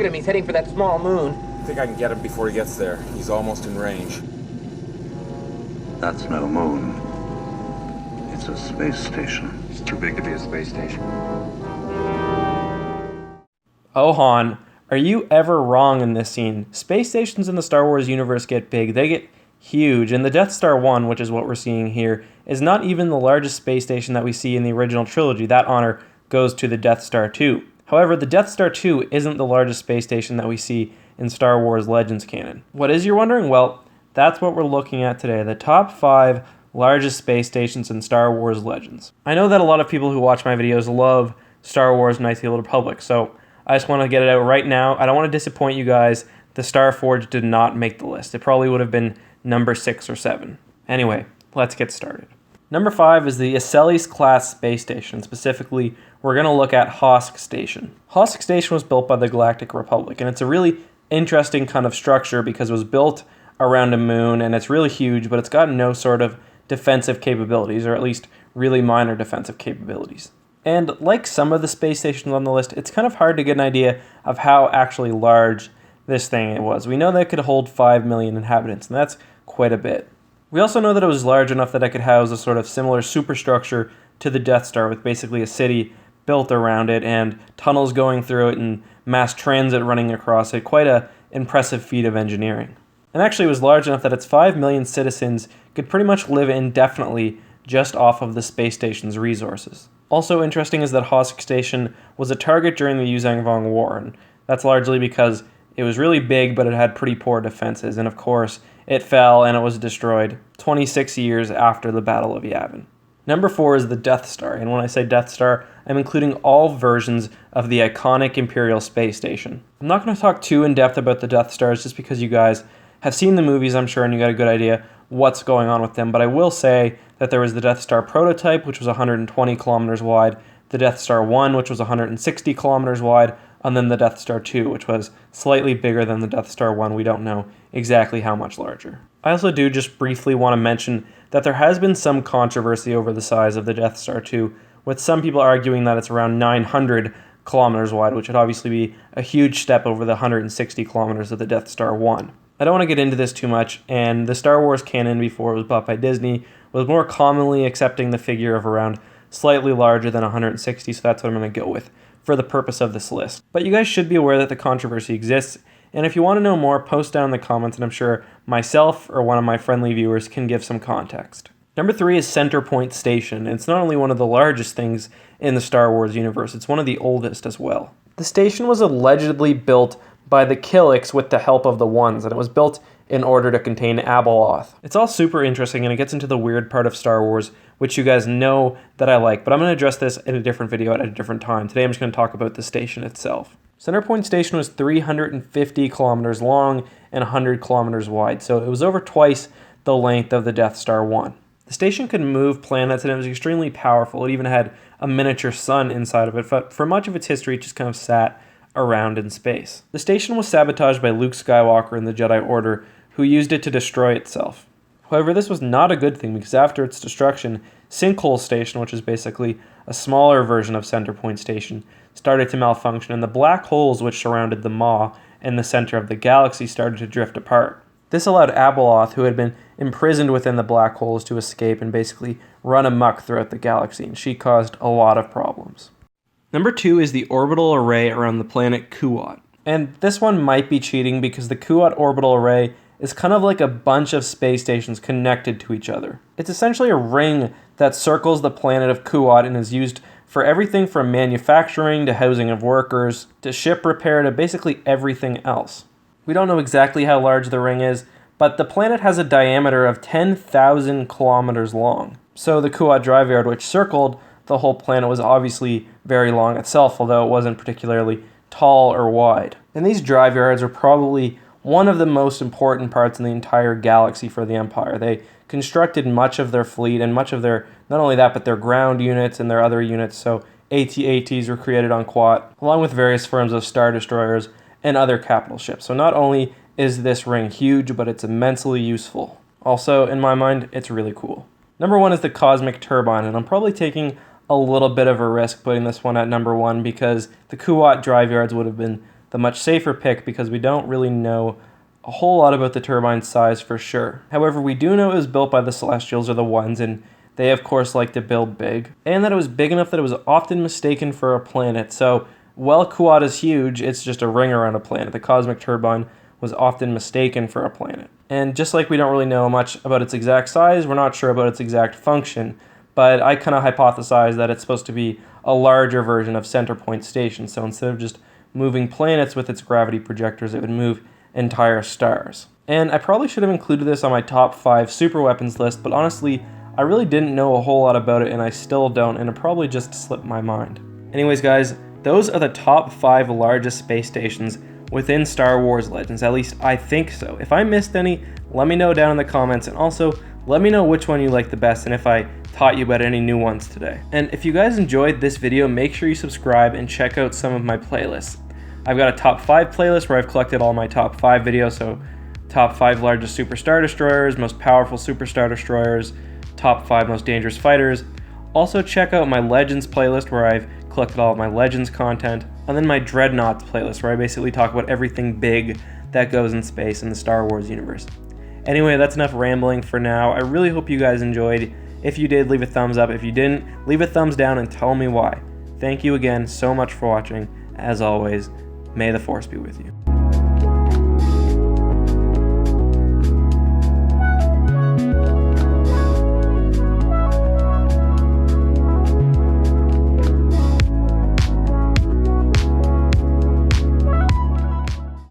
him. He's heading for that small moon. I think I can get him before he gets there. He's almost in range. That's no moon. It's a space station. It's too big to be a space station. Oh, Han, are you ever wrong in this scene? Space stations in the Star Wars universe get big. They get huge, and the Death Star 1, which is what we're seeing here, is not even the largest space station that we see in the original trilogy. That honor goes to the Death Star 2. However, the Death Star 2 isn't the largest space station that we see in Star Wars Legends canon. What is, you're wondering? Well, that's what we're looking at today, the top 5 largest space stations in Star Wars Legends. I know that a lot of people who watch my videos love Star Wars Knights of the Old Republic, so I just want to get it out right now. I don't want to disappoint you guys. The Starforge did not make the list. It probably would have been number 6 or 7. Anyway, let's get started. Number 5 is the Acceles-class space station. Specifically, we're going to look at Hostak Station. Hostak Station was built by the Galactic Republic, and it's a really interesting kind of structure because it was built around a moon, and it's really huge, but it's got no sort of defensive capabilities, or at least really minor defensive capabilities. And like some of the space stations on the list, it's kind of hard to get an idea of how actually large this thing was. We know that it could hold 5 million inhabitants, and that's quite a bit. We also know that it was large enough that it could house a sort of similar superstructure to the Death Star, with basically a city built around it and tunnels going through it and mass transit running across it. Quite an impressive feat of engineering. And actually it was large enough that its 5 million citizens could pretty much live indefinitely just off of the space station's resources. Also interesting is that Hostak Station was a target during the Yuzhang-Vong War, and that's largely because it was really big, but it had pretty poor defenses, and of course, it fell and it was destroyed 26 years after the Battle of Yavin. Number 4 is the Death Star, and when I say Death Star, I'm including all versions of the iconic Imperial Space Station. I'm not going to talk too in depth about the Death Stars just because you guys have seen the movies, I'm sure, and you got a good idea what's going on with them, but I will say that there was the Death Star prototype, which was 120 kilometers wide, the Death Star 1, which was 160 kilometers wide, and then the Death Star 2, which was slightly bigger than the Death Star 1. We don't know exactly how much larger. I also do just briefly want to mention that there has been some controversy over the size of the Death Star 2, with some people arguing that it's around 900 kilometers wide, which would obviously be a huge step over the 160 kilometers of the Death Star 1. I don't want to get into this too much, and the Star Wars canon before it was bought by Disney was more commonly accepting the figure of around slightly larger than 160, so that's what I'm going to go with for the purpose of this list. But you guys should be aware that the controversy exists, and if you want to know more, post down in the comments, and I'm sure myself or one of my friendly viewers can give some context. Number 3 is Centerpoint Station. It's not only one of the largest things in the Star Wars universe, it's one of the oldest as well. The station was allegedly built by the Killiks with the help of the Ones, and it was built in order to contain Abeloth. It's all super interesting, and it gets into the weird part of Star Wars, which you guys know that I like, but I'm going to address this in a different video at a different time. Today I'm just going to talk about the station itself. Centerpoint Station was 350 kilometers long and 100 kilometers wide, so it was over twice the length of the Death Star 1. The station could move planets, and it was extremely powerful. It even had a miniature sun inside of it, but for much of its history it just kind of sat around in space. The station was sabotaged by Luke Skywalker and the Jedi Order, who used it to destroy itself. However, this was not a good thing because after its destruction, Sinkhole Station, which is basically a smaller version of Centerpoint Station, started to malfunction, and the black holes which surrounded the Maw in the center of the galaxy started to drift apart. This allowed Abeloth, who had been imprisoned within the black holes, to escape and basically run amok throughout the galaxy, and she caused a lot of problems. Number 2 is the Orbital Array around the planet Kuat. And this one might be cheating because the Kuat Orbital Array is kind of like a bunch of space stations connected to each other. It's essentially a ring that circles the planet of Kuat and is used for everything from manufacturing to housing of workers to ship repair to basically everything else. We don't know exactly how large the ring is, but the planet has a diameter of 10,000 kilometers long. So the Kuat Drive Yard, which circled the whole planet, was obviously very long itself, although it wasn't particularly tall or wide. And these drive yards are probably one of the most important parts in the entire galaxy for the Empire. They constructed much of their fleet and much of their, not only that, but their ground units and their other units. So AT-ATs were created on Kuat, along with various forms of Star Destroyers and other capital ships. So not only is this ring huge, but it's immensely useful. Also, in my mind, it's really cool. Number 1 is the Cosmic Turbine, and I'm probably taking a little bit of a risk putting this one at number 1 because the Kuat Drive Yards would have been the the much safer pick because we don't really know a whole lot about the turbine's size for sure. However, we do know it was built by the Celestials or the Ones, and they of course like to build big, and that it was big enough that it was often mistaken for a planet. So while Kuat is huge, it's just a ring around a planet. The cosmic turbine was often mistaken for a planet. And just like we don't really know much about its exact size, we're not sure about its exact function, but I kind of hypothesize that it's supposed to be a larger version of Centerpoint Station. So instead of just moving planets with its gravity projectors, it would move entire stars. And I probably should have included this on my top 5 super weapons list, but honestly, I really didn't know a whole lot about it, and I still don't, and it probably just slipped my mind. Anyways, guys, those are the top 5 largest space stations within Star Wars Legends. At least I think so. If I missed any, let me know down in the comments, and also let me know which one you like the best and if I taught you about any new ones today. And if you guys enjoyed this video, make sure you subscribe and check out some of my playlists. I've got a top 5 playlist where I've collected all my top 5 videos, so top 5 largest Super Star Destroyers, most powerful Super Star Destroyers, top 5 most dangerous fighters. Also check out my Legends playlist where I've collected all of my Legends content, and then my Dreadnoughts playlist where I basically talk about everything big that goes in space in the Star Wars universe. Anyway, that's enough rambling for now. I really hope you guys enjoyed. If you did, leave a thumbs up. If you didn't, leave a thumbs down and tell me why. Thank you again so much for watching. As always, may the Force be with you.